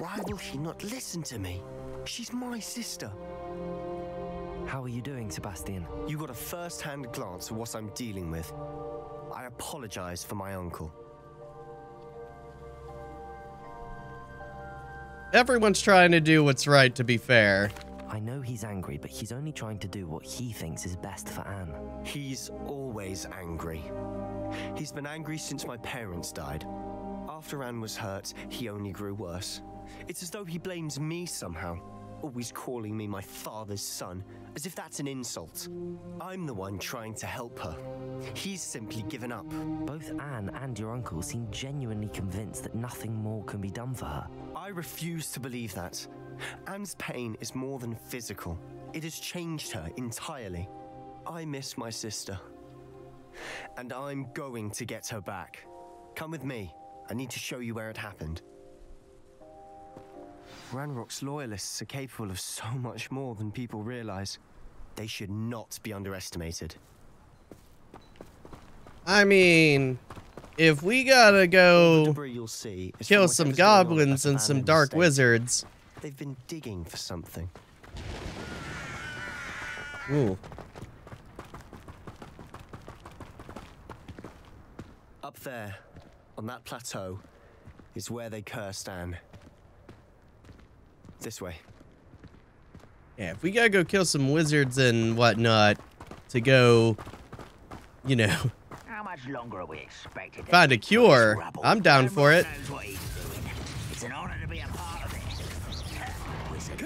Why will she not listen to me? She's my sister. How are you doing, Sebastian? You got a first-hand glance at what I'm dealing with. I apologize for my uncle. Everyone's trying to do what's right, to be fair. I know he's angry, but he's only trying to do what he thinks is best for Anne. He's always angry. He's been angry since my parents died. After Anne was hurt, he only grew worse. It's as though he blames me somehow, always calling me my father's son, as if that's an insult. I'm the one trying to help her. He's simply given up. Both Anne and your uncle seem genuinely convinced that nothing more can be done for her. I refuse to believe that. Anne's pain is more than physical. It has changed her entirely. I miss my sister. And I'm going to get her back. Come with me. I need to show you where it happened. Ranrock's loyalists are capable of so much more than people realize. They should not be underestimated. I mean, if we gotta go You'll see kill some goblins and some dark wizards. They've been digging for something. Ooh. Up there, on that plateau, is where they cursed Anne. This way. Yeah, if we gotta go kill some wizards and whatnot to go, you know, How much longer are we expected to find a cure, I'm down for it. Knows what he's doing. It's an honor to be a part of it. Wizard.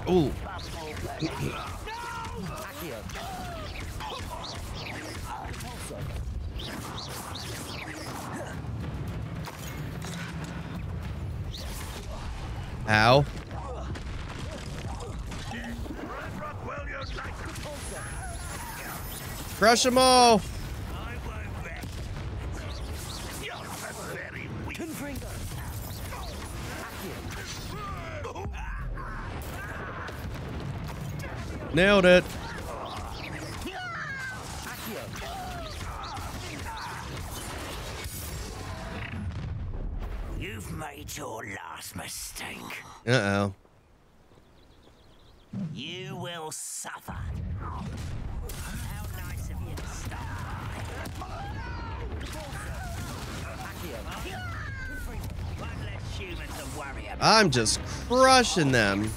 Ooh. Ow. Crush them all. Nailed it. You've made your last mistake. Uh-oh. You will suffer. How nice of you to stop. One less human to worry about. I'm just crushing them.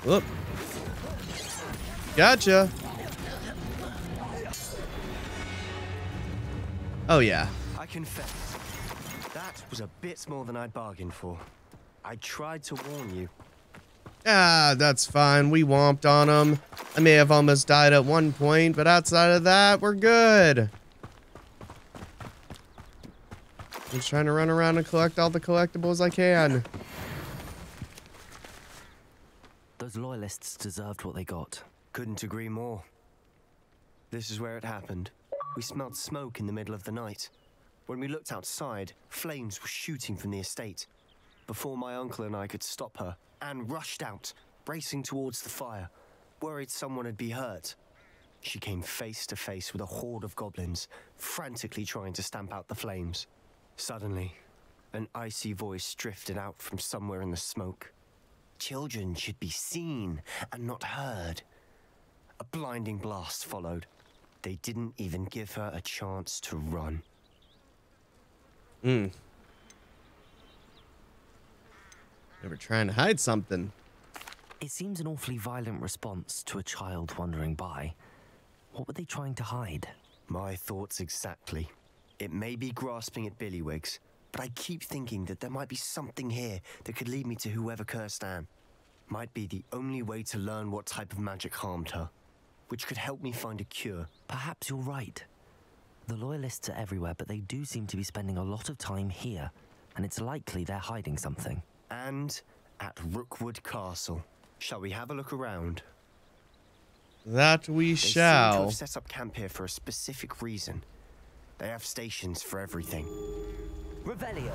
Whoop. Gotcha. Oh, yeah. I confess, that was a bit more than I'd bargained for. I tried to warn you. Ah, that's fine. We womped on them. I may have almost died at one point, but outside of that, we're good. Just trying to run around and collect all the collectibles I can. Those loyalists deserved what they got. Couldn't agree more. This is where it happened. We smelled smoke in the middle of the night. When we looked outside, flames were shooting from the estate. Before my uncle and I could stop her, Anne rushed out, racing towards the fire, worried someone had been hurt. She came face to face with a horde of goblins, frantically trying to stamp out the flames. Suddenly, an icy voice drifted out from somewhere in the smoke. Children should be seen and not heard. A blinding blast followed. They didn't even give her a chance to run. They were trying to hide something. It seems an awfully violent response to a child wandering by. What were they trying to hide? My thoughts exactly. It may be grasping at billywhigs, but I keep thinking that there might be something here that could lead me to whoever cursed Anne. might be the only way to learn what type of magic harmed her, which could help me find a cure. Perhaps you're right. The Loyalists are everywhere, but they do seem to be spending a lot of time here, and it's likely they're hiding something. And at Rookwood Castle. Shall we have a look around? That we They seem to shall. have set up camp here for a specific reason. They have stations for everything. Revelio.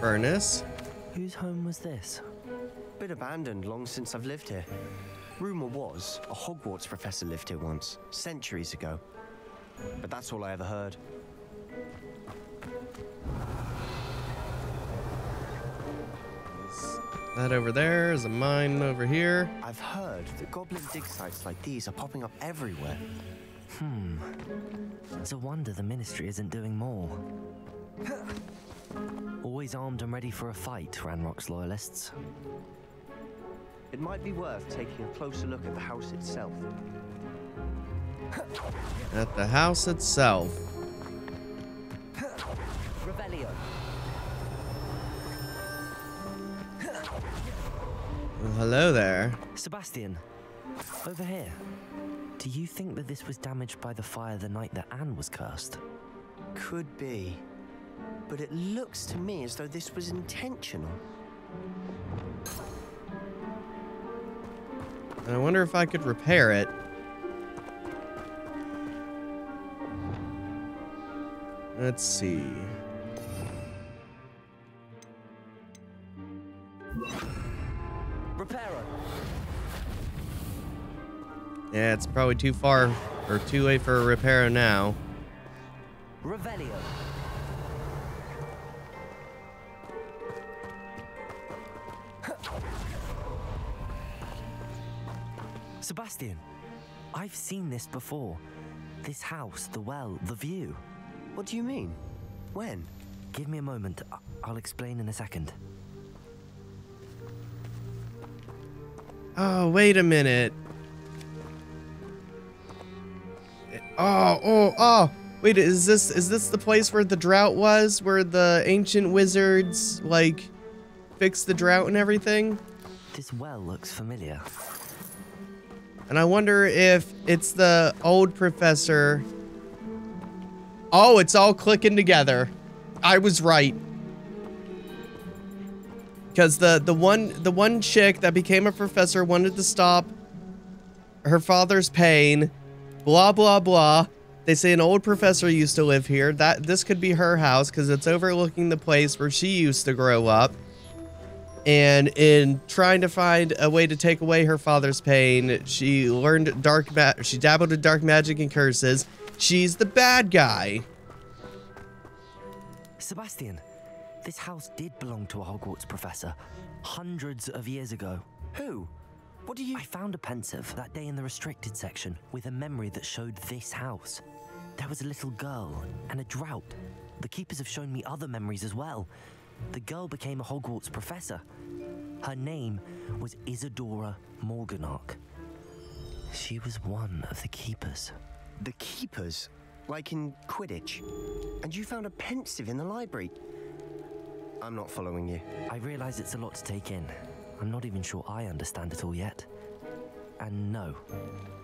Furnace. Whose home was this? Been abandoned long since I've lived here. Rumor was a Hogwarts professor lived here once, centuries ago. But that's all I ever heard. That over there is a mine over here. I've heard that goblin dig sites like these are popping up everywhere. It's a wonder the Ministry isn't doing more. Always armed and ready for a fight, Ranrock's Loyalists. It might be worth taking a closer look at the house itself. At the house itself. Revelio. Well, hello there. Sebastian, over here. Do you think that this was damaged by the fire the night that Anne was cursed? Could be. But it looks to me as though this was intentional. And I wonder if I could repair it. Let's see. Reparo. Yeah, it's probably too far or too late for a repair now. Revelio. Sebastian, I've seen this before. This house, the well, the view. What do you mean? When? Give me a moment. I'll explain in a second. Oh, wait a minute. Oh. Wait, is this the place where the drought was? Where the ancient wizards, like, fixed the drought and everything? This well looks familiar. And I wonder if it's the old professor. Oh, it's all clicking together. I was right. Because the one chick that became a professor wanted to stop her father's pain. Blah, blah, blah. They say an old professor used to live here. This could be her house because it's overlooking the place where she used to grow up. And in trying to find a way to take away her father's pain, she learned she dabbled in dark magic and curses. She's the bad guy. Sebastian, this house did belong to a Hogwarts professor hundreds of years ago. Who? What do you... I found a pensive that day in the restricted section with a memory that showed this house. There was a little girl and a drought. The keepers have shown me other memories as well. The girl became a Hogwarts professor. Her name was Isadora Morganach. She was one of the keepers. The keepers? Like in Quidditch? And you found a pensive in the library? I'm not following you. I realize it's a lot to take in. I'm not even sure I understand it all yet. And no,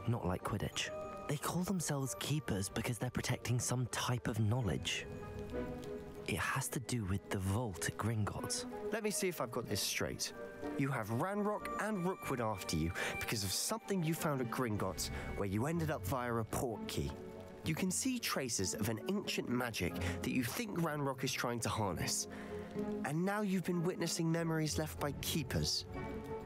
not like Quidditch. They call themselves keepers because they're protecting some type of knowledge. It has to do with the vault at Gringotts. Let me see if I've got this straight. You have Ranrock and Rookwood after you because of something you found at Gringotts where you ended up via a port key. You can see traces of an ancient magic that you think Ranrock is trying to harness. And now you've been witnessing memories left by keepers.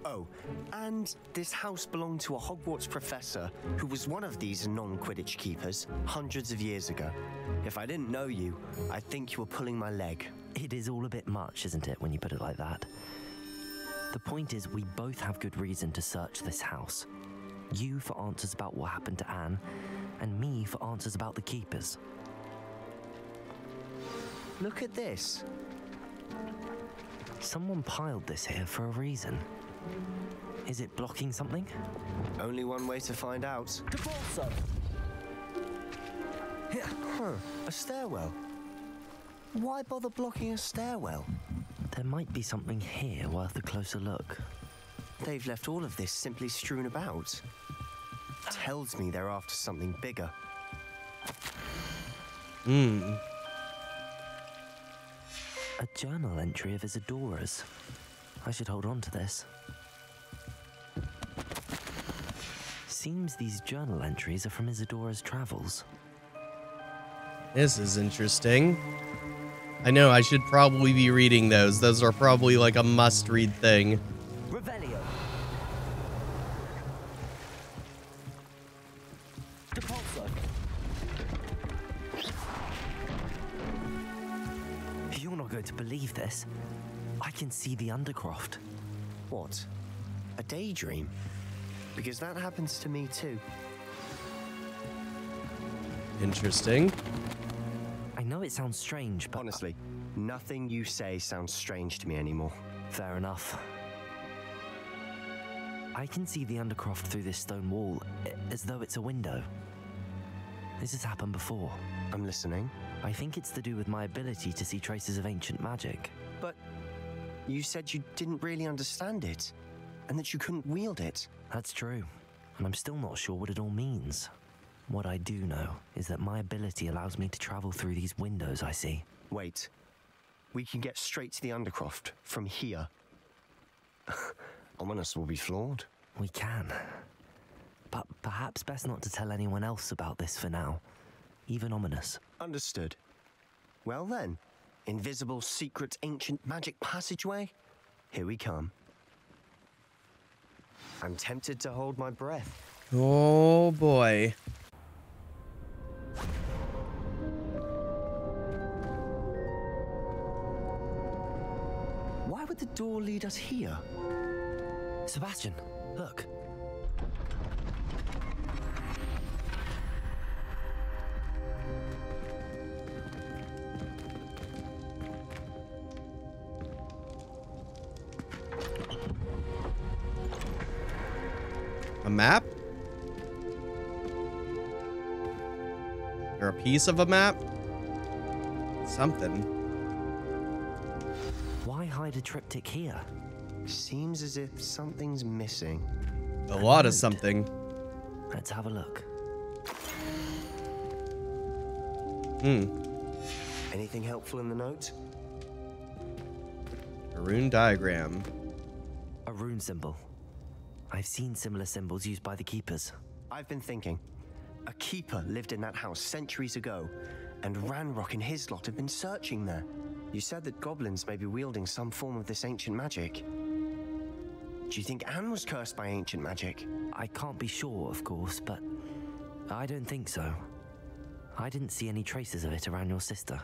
Oh, and this house belonged to a Hogwarts professor who was one of these non-Quidditch keepers hundreds of years ago. If I didn't know you, I'd think you were pulling my leg. It is all a bit much, isn't it, when you put it like that? The point is, we both have good reason to search this house. You for answers about what happened to Anne, and me for answers about the keepers. Look at this. Someone piled this here for a reason. Is it blocking something? Only one way to find out. Huh, a stairwell. Why bother blocking a stairwell? There might be something here worth a closer look. They've left all of this simply strewn about. Tells me they're after something bigger. Hmm. A journal entry of Isadora's. I should hold on to this. Seems these journal entries are from Isadora's travels. This is interesting. I know, I should probably be reading those. Those are probably like a must-read thing. Revelio. Depulso. You're not going to believe this. I can see the Undercroft. What? A daydream? Because that happens to me too. Interesting. I know it sounds strange, but... Honestly, nothing you say sounds strange to me anymore. Fair enough. I can see the Undercroft through this stone wall, as though it's a window. This has happened before. I'm listening. I think it's to do with my ability to see traces of ancient magic. But you said you didn't really understand it, and that you couldn't wield it. That's true, and I'm still not sure what it all means. What I do know is that my ability allows me to travel through these windows I see. Wait. We can get straight to the Undercroft from here. Ominous will be flawed. We can. But perhaps best not to tell anyone else about this for now. Even Ominous. Understood. Well then, invisible, secret, ancient magic passageway? Here we come. I'm tempted to hold my breath. Oh boy. Why would the door lead us here? Sebastian, look. A map? Or a piece of a map? Something. Why hide a triptych here? Seems as if something's missing. A lot of something. Let's have a look. Anything helpful in the note? A rune diagram. A rune symbol. I've seen similar symbols used by the keepers. I've been thinking. A keeper lived in that house centuries ago, and Ranrock and his lot have been searching there. You said that goblins may be wielding some form of this ancient magic. Do you think Anne was cursed by ancient magic? I can't be sure, of course, but I don't think so. I didn't see any traces of it around your sister.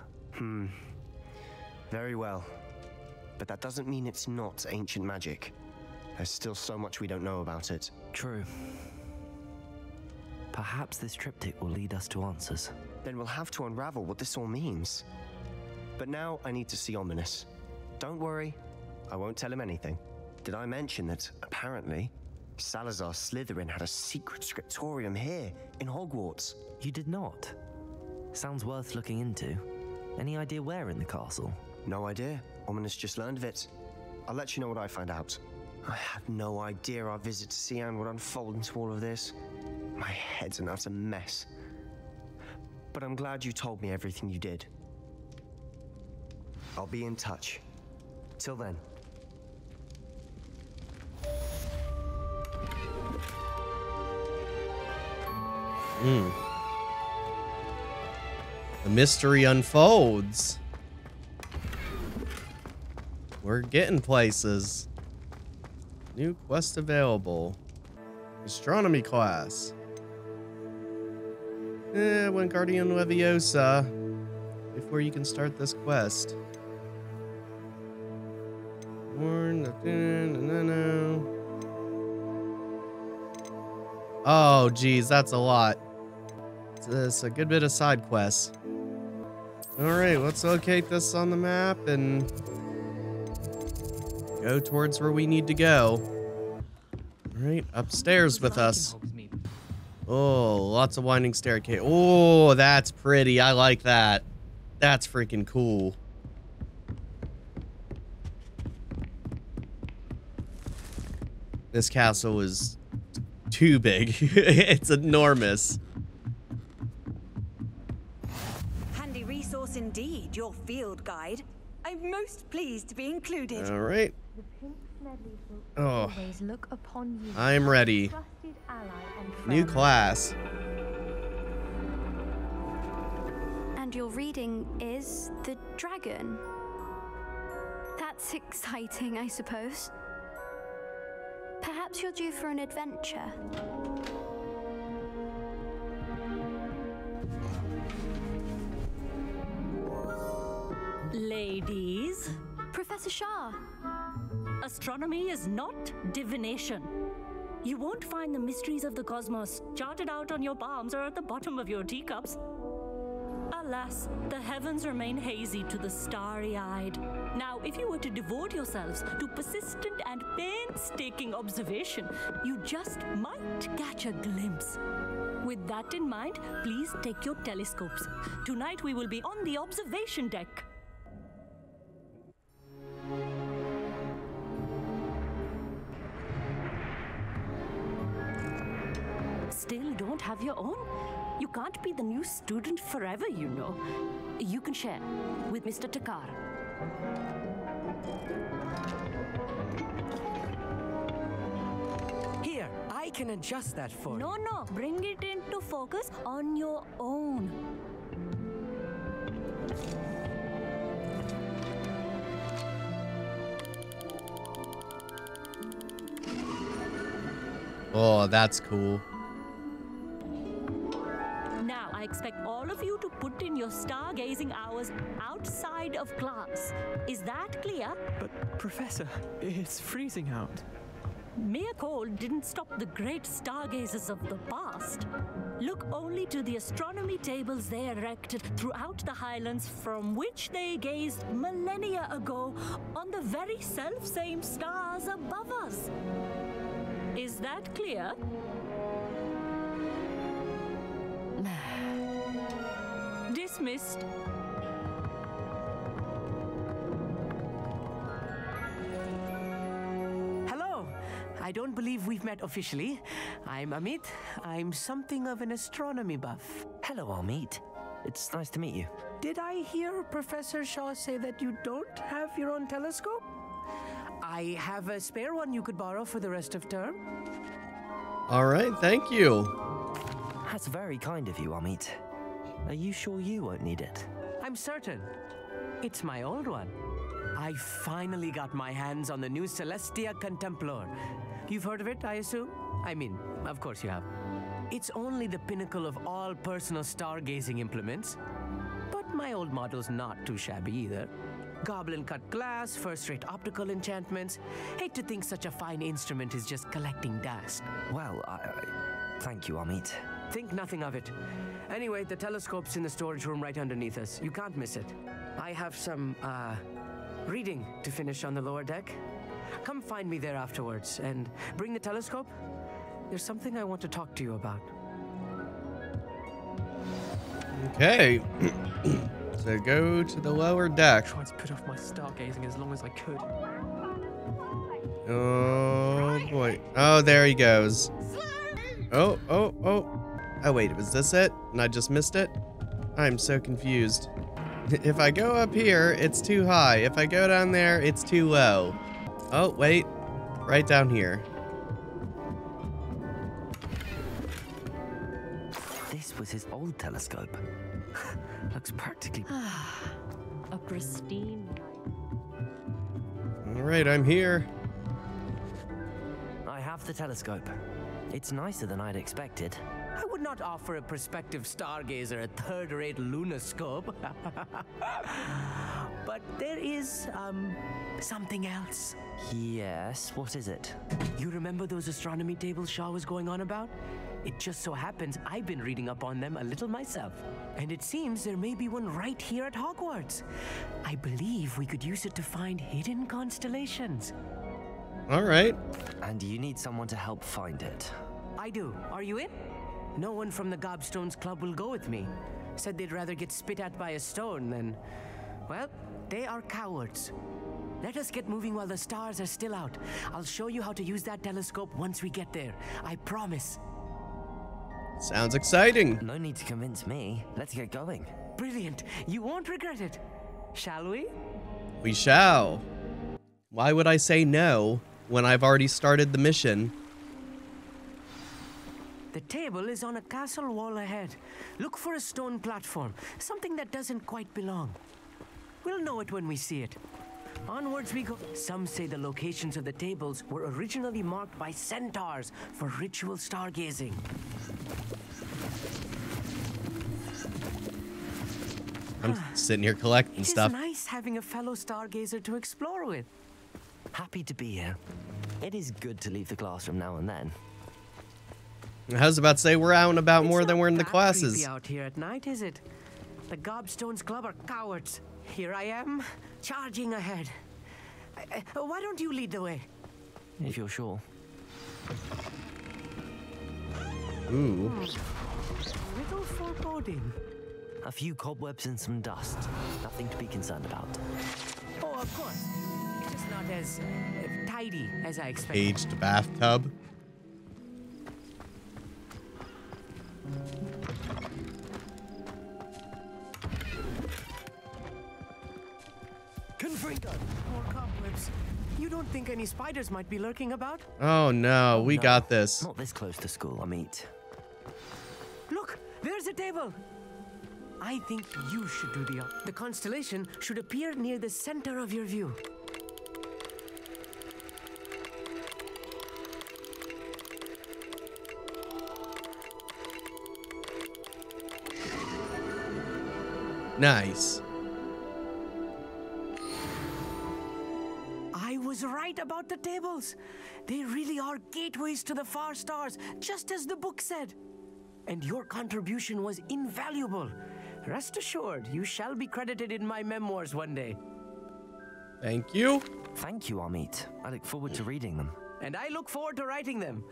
Very well. But that doesn't mean it's not ancient magic. There's still so much we don't know about it. True. Perhaps this triptych will lead us to answers. Then we'll have to unravel what this all means. But now I need to see Ominous. Don't worry, I won't tell him anything. Did I mention that, apparently, Salazar Slytherin had a secret scriptorium here in Hogwarts? You did not? Sounds worth looking into. Any idea where in the castle? No idea. Ominous just learned of it. I'll let you know what I find out. I had no idea our visit to Cian would unfold into all of this. My head's an utter mess. But I'm glad you told me everything you did. I'll be in touch. Till then. The mystery unfolds. We're getting places. New quest available. Astronomy class. Wingardium Leviosa. Before you can start this quest. Oh, geez, that's a lot. It's a good bit of side quests. Alright, let's locate this on the map and go towards where we need to go. Alright, upstairs with us. Oh, lots of winding staircase. Oh, that's pretty. I like that. That's freaking cool. This castle is too big. It's enormous. Handy resource indeed, your field guide. I'm most pleased to be included. All right. The Pink Smedleys will Oh, always look upon you. I'm ready. Trusted ally and New friend. class. And your reading is the dragon. That's exciting, I suppose. Perhaps you're due for an adventure. Ladies, Professor Shah. astronomy is not divination. You won't find the mysteries of the cosmos charted out on your palms or at the bottom of your teacups. Alas, the heavens remain hazy to the starry-eyed. Now, if you were to devote yourselves to persistent and painstaking observation, you just might catch a glimpse. With that in mind, please take your telescopes. Tonight we will be on the observation deck. Still don't have your own? You can't be the new student forever, you know. You can share with Mr. Takar. Here, I can adjust that for you. No, bring it into focus on your own. Oh, that's cool. Now, I expect all of you to put in your stargazing hours outside of class. Is that clear? But, Professor, it's freezing out. Mere cold didn't stop the great stargazers of the past. Look only to the astronomy tables they erected throughout the highlands from which they gazed millennia ago on the very self-same stars above us. Is that clear? Dismissed. Hello. I don't believe we've met officially. I'm Amit. I'm something of an astronomy buff. Hello, Amit. It's nice to meet you. Did I hear Professor Shaw say that you don't have your own telescope? I have a spare one you could borrow for the rest of term. All right, thank you. That's very kind of you, Amit. Are you sure you won't need it? I'm certain. It's my old one. I finally got my hands on the new Celestia Contemplar. You've heard of it, I assume? I mean, of course you have. It's only the pinnacle of all personal stargazing implements. But my old model's not too shabby either. Goblin-cut glass, first-rate optical enchantments. Hate to think such a fine instrument is just collecting dust. Well, thank you, Amit. Think nothing of it. Anyway, the telescope's in the storage room right underneath us. You can't miss it. I have some, reading to finish on the lower deck. Come find me there afterwards, and bring the telescope. There's something I want to talk to you about. Okay. So go to the lower deck. Tried to put off my stargazing as long as I could. Oh boy. Oh, there he goes. Oh. Oh, wait, was this it? And I just missed it? I'm so confused. If I go up here, it's too high. If I go down there, it's too low. Oh, wait. Right down here. This was his old telescope. Looks practically... A pristine. All right, I'm here. I have the telescope. It's nicer than I'd expected. I would not offer a prospective stargazer a third-rate lunoscope. But there is, something else. Yes, what is it? You remember those astronomy tables Shaw was going on about? It just so happens I've been reading up on them a little myself. And it seems there may be one right here at Hogwarts. I believe we could use it to find hidden constellations. All right. And you need someone to help find it. I do. Are you in? No one from the Gobstones Club will go with me. Said they'd rather get spit at by a stone than... Well, they are cowards. Let us get moving while the stars are still out. I'll show you how to use that telescope once we get there. I promise. Sounds exciting. No need to convince me. Let's get going. Brilliant. You won't regret it. Shall we? We shall. Why would I say no when I've already started the mission? The table is on a castle wall ahead. Look for a stone platform, something that doesn't quite belong. We'll know it when we see it. Onwards we go. Some say the locations of the tables were originally marked by centaurs for ritual stargazing. I'm sitting here collecting stuff. It's nice having a fellow stargazer to explore with. Happy to be here. It is good to leave the classroom now and then. I was about to say we're out and about more It's than not we're in the that classes. creepy out here at night, is it? The Gobstones Club are cowards. Here I am, charging ahead. Why don't you lead the way? If you're sure. Ooh. Little foreboding. A few cobwebs and some dust. Nothing to be concerned about. Oh, of course. Just not as tidy as I expected. Aged bathtub. More cobwebs. You don't think any spiders might be lurking about? Oh no, we got this. Not this close to school, Amit. Look, there's a table. I think you should do the constellation should appear near the center of your view. Nice. I was right about the tables. They really are gateways to the far stars, just as the book said. And your contribution was invaluable. Rest assured, you shall be credited in my memoirs one day. Thank you. Thank you, Amit. I look forward to reading them. And I look forward to writing them.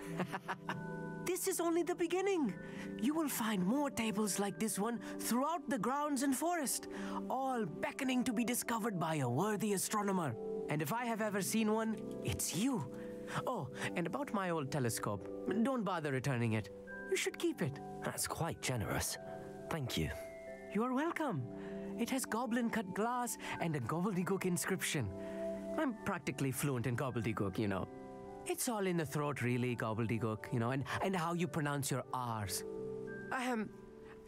This is only the beginning. You will find more tables like this one throughout the grounds and forest, all beckoning to be discovered by a worthy astronomer. And if I have ever seen one, it's you. Oh, and about my old telescope, don't bother returning it. You should keep it. That's quite generous. Thank you. You are welcome. It has goblin-cut glass and a gobbledygook inscription. I'm practically fluent in gobbledygook, you know. It's all in the throat, really, gobbledygook, you know, and how you pronounce your R's.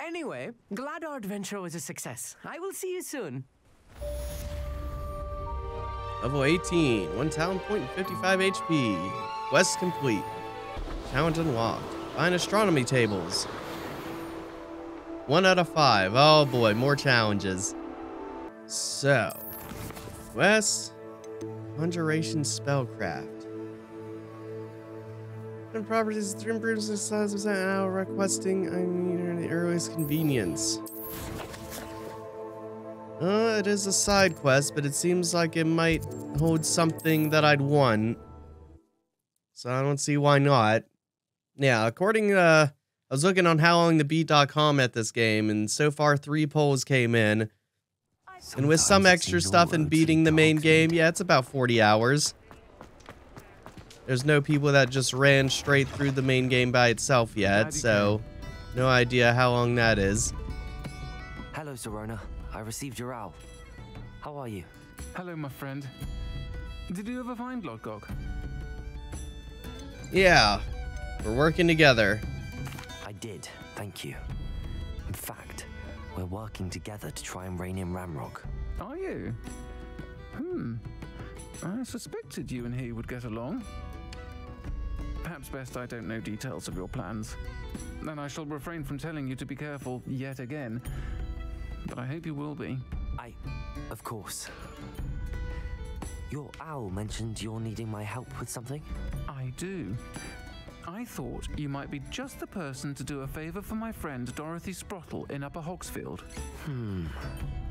Anyway, glad our adventure was a success. I will see you soon. Level 18. 1 talent point and 55 HP. Quest complete. Challenge unlocked. Find astronomy tables. 1 out of 5. Oh boy, more challenges. So, quest. Conjuration spellcraft. And properties 3 improves the size of an hour requesting I mean the earliest convenience. It is a side quest, but it seems like it might hold something that I'd want. So I don't see why not. Yeah, according I was looking on howlongthebeat.com at this game, and so far 3 polls came in. And with some extra stuff and beating the main game, yeah, it's about 40 hours. There's no people that just ran straight through the main game by itself yet, so no idea how long that is. Hello, Serona. I received your owl. How are you? Hello, my friend. Did you ever find Lodgok? Yeah, we're working together. I did, thank you. In fact, we're working together to try and rein in Ramrock. Are you? I suspected you and he would get along. Perhaps best I don't know details of your plans. And I shall refrain from telling you to be careful yet again. But I hope you will be. Of course. Your owl mentioned you're needing my help with something? I do. I thought you might be just the person to do a favor for my friend Dorothy Sprottle in Upper Hogsfield.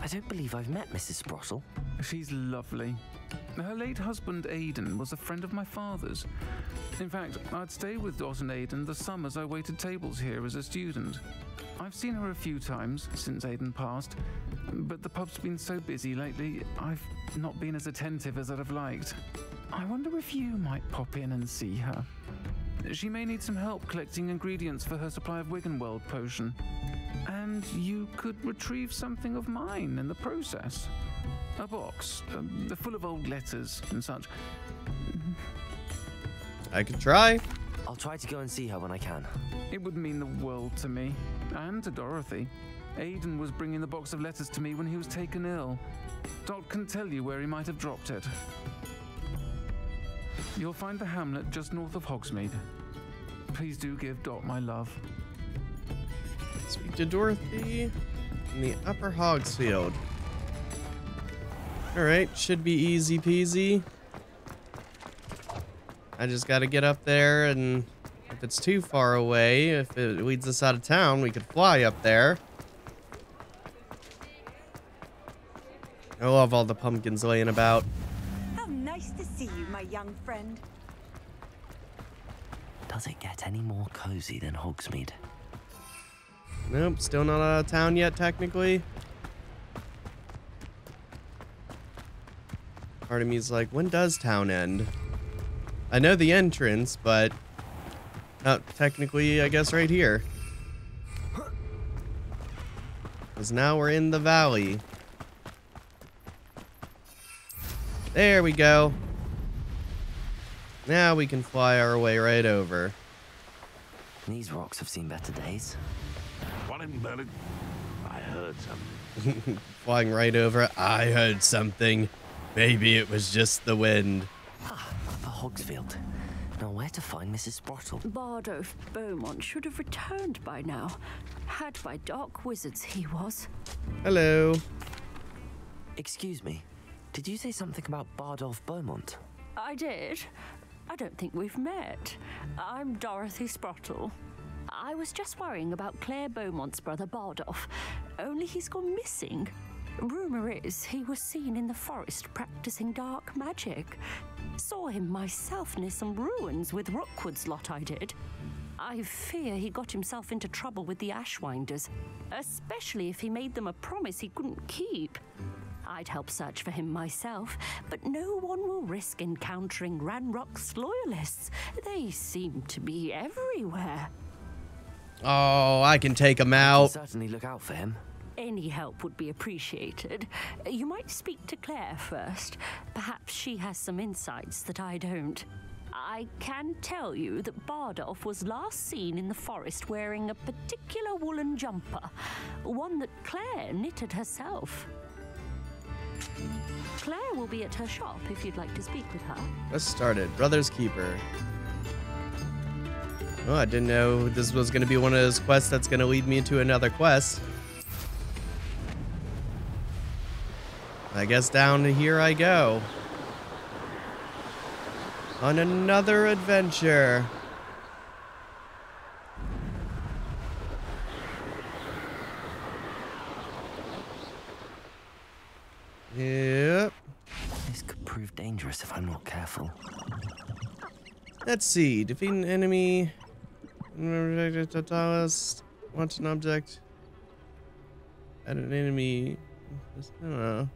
I don't believe I've met Mrs. Sprottle. She's lovely. Her late husband, Aidan, was a friend of my father's. In fact, I'd stay with Dot and Aidan the summers I waited tables here as a student. I've seen her a few times since Aidan passed, but the pub's been so busy lately, I've not been as attentive as I'd have liked. I wonder if you might pop in and see her. She may need some help collecting ingredients for her supply of Wiggenweld potion. And you could retrieve something of mine in the process. A box, full of old letters and such. I could try. I'll try to go and see her when I can. It would mean the world to me, and to Dorothy. Aidan was bringing the box of letters to me when he was taken ill. Dot can tell you where he might have dropped it. You'll find the hamlet just north of Hogsmeade. Please do give Dot my love. Speak to Dorothy in the Upper Hogsfield. Alright, should be easy peasy. I just gotta get up there, and if it's too far away, if it leads us out of town, we could fly up there. I love all the pumpkins laying about. How nice to see you, my young friend. Does it get any more cozy than Hogsmeade? Nope, still not out of town yet, technically. Part of me's like, when does town end? I know the entrance, but technically, I guess right here. Because now we're in the valley. There we go. Now we can fly our way right over. These rocks have seen better days. I heard something. Flying right over it. I heard something. Maybe it was just the wind. Upper Hogsfield. Now where to find Mrs. Sprottle? Bardolph Beaumont should have returned by now. Had by dark wizards he was. Hello. Excuse me. Did you say something about Bardolph Beaumont? I did. I don't think we've met. I'm Dorothy Sprottle. I was just worrying about Claire Beaumont's brother Bardolph. Only he's gone missing. Rumor is he was seen in the forest practicing dark magic. Saw him myself near some ruins with Rookwood's lot I did. I fear he got himself into trouble with the Ashwinders, especially if he made them a promise he couldn't keep. I'd help search for him myself, but no one will risk encountering Ranrock's loyalists. They seem to be everywhere. Oh, I can take him I'll out. certainly look out for him. Any help would be appreciated. You might speak to Claire first. Perhaps she has some insights that I don't. I can tell you that Bardolph was last seen in the forest wearing a particular woolen jumper, one that Claire knitted herself. Claire will be at her shop if you'd like to speak with her. Let's start it. Brother's Keeper. Oh, I didn't know this was going to be one of those quests that's going to lead me to another quest. I guess down here I go. On another adventure. Yep. This could prove dangerous if I'm not careful. Let's see. Defeat an enemy. Totalist. Want an object. Add an enemy. I don't know.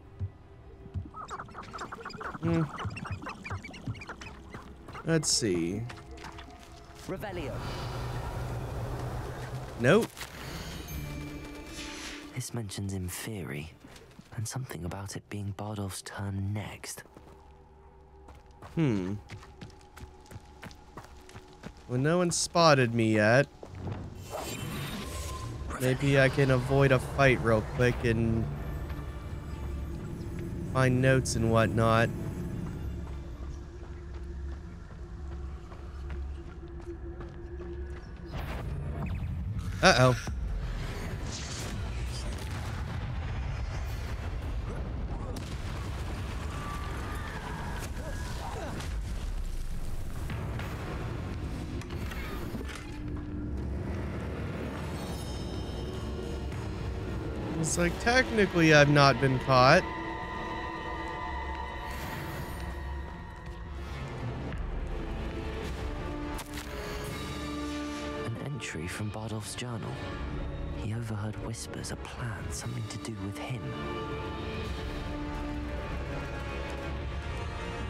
Let's see. Revelio. Nope. This mentions Inferi, and something about it being Bardolph's turn next. Well, no one spotted me yet. Maybe I can avoid a fight real quick and find notes and whatnot. Uh-oh. It's like, technically I've not been caught. entry from Bardolph's journal. He overheard whispers, a plan, something to do with him.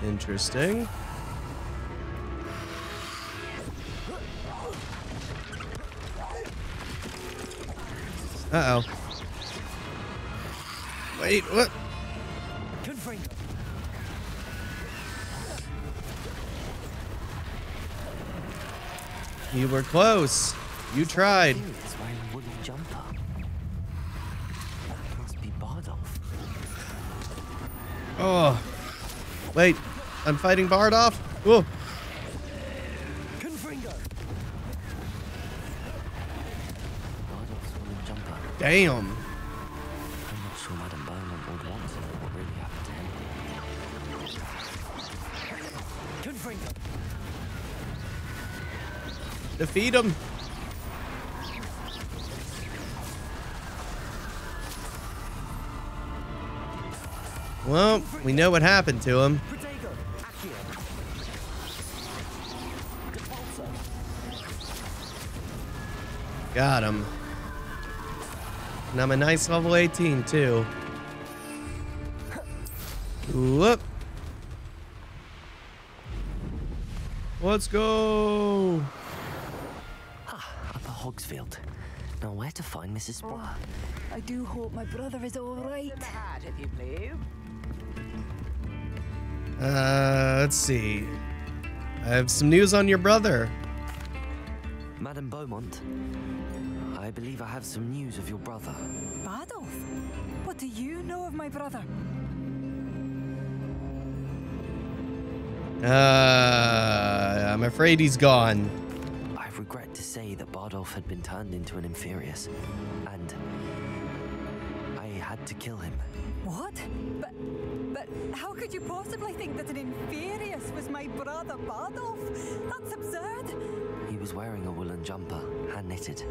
Interesting. Uh-oh. Wait, what? You were close. You tried. It's wearing a wooden jumper. That must be Bardolph. Oh. Wait, I'm fighting Bardolph? Whoa. Bardolph's wooden jumper. Damn. I'm not sure Madame Beaumont would want to know what really happened to him. Defeat him. Well, we know what happened to him. Got him. And I'm a nice level 18 too. Whoop. Let's go. Upper Hogsfield. Now where to find Mrs. Sprat? I do hope my brother is all right. If you please. Let's see. I have some news on your brother. Madame Beaumont, I believe I have some news of your brother. Bardolph? What do you know of my brother? I'm afraid he's gone. I regret to say that Bardolph had been turned into an Inferius, and I had to kill him. What? But how could you possibly think that an Inferius was my brother Bardolph? That's absurd. He was wearing a woolen jumper, hand-knitted.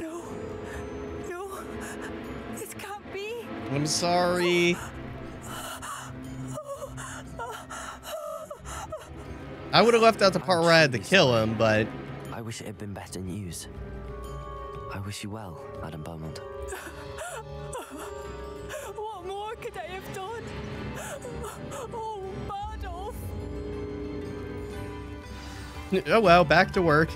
No, this can't be. I'm sorry. I would have left out the part where I had to kill him, but... I wish it had been better news. I wish you well, Madame Beaumont. What more could I have done? Oh, Bardolph. Oh well, back to work.